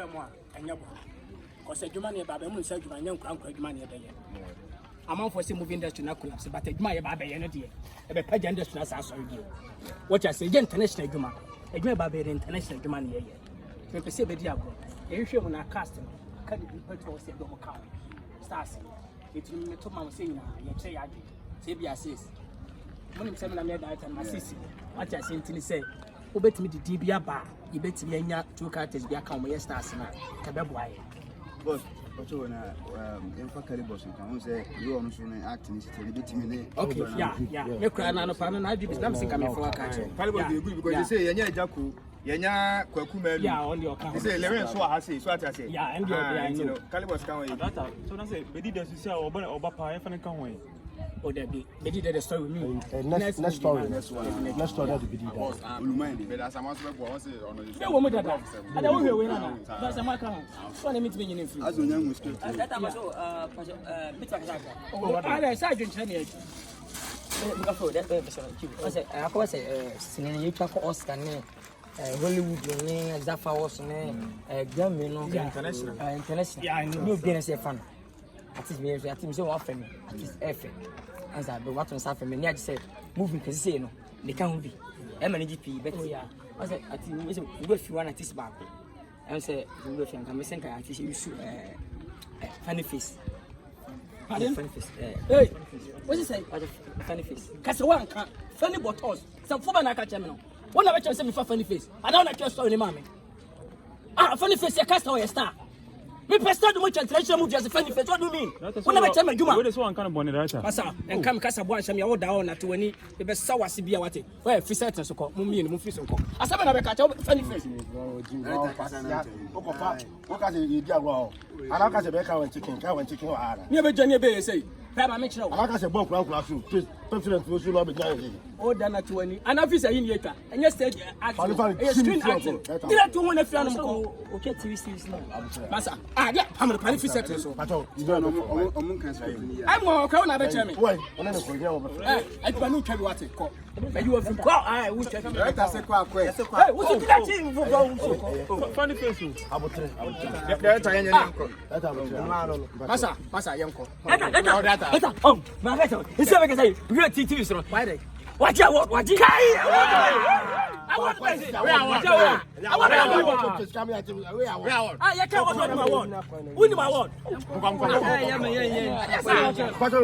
more and your because a Germany Baba Moon said you and young Crown Germany. I'm for some movie industry not collapse, but a my Baba energy, a page industry as I saw you. What I say, international Guma, a great Baba international Germany. We perceive a diablo. You show on our custom, can you put to us a double count? Stars. It's in the top of saying, you say, I did. Say, says. When I'm saying I made that and my sister, what I say, who bet me the DBA bar, you bet me and 2 characters be a come with stars and Cababway. But in fact, I say you are not acting, okay, yeah, you cry on a fan and I did something coming for a catcher. Because you say, Jaku. Yenya kwakume ya on your account say lewen so ha say so ati say ya and your Calibus kan we data so na say bedi da sisi a oba pa e fa ne kan we o da bi bedi da story with me next story that bedi da olumande be da sama so be bo say ono you wo mo da ada wo hwe we na da sama kan so na meet me yin free azo nyangu straight data ma so bitu akasa o ala sa adwunche na yaki nga fo da be so o say akwa say sinene yitwa ko Oscar ne Hollywood ne Zafa was ne Grammy no international yeah I know no be say fan at least say one fan at least F as I be what on say fan me near say movie can say no they can be manage but yeah I say at least we go fi one artist back and say we go fi can me think artist you shoot funny face pardon funny face hey what you say funny face kase one kan funny but us some foba na ka cheme no one never chance me for funny face I don't like your story ni mama funny face you cast or star me person do much international movie as a funny face what do you mean one never cheme juma we dey so one kind of bonnet data masa en kam kasa bo anham ya wo da on na to wani e be sawase bia wate why fi set so ko mu mi ni mu fi so ko asaba na be ka cha funny face What you do? I like to make our chicken, or never journey be say Papa me chiro I like to book class. President was you love me. o da na to wani ana fi say yin yeka enya stage acting screen acting dira to wona fi anu ko okay TV series no masa yeah I'm the fi set so You don't know. I'm go ka na be cheme Why? I don't know. I do not care what it call. You have go I will tell you. Let us say kwa Hey, what's that thing for go? funny face I will tell you. that time yanko Masa yanko. Data oh my god he say we say we TV so Why they? watch out watch it I want to say I want Where you can't watch my word. Win my word. yeah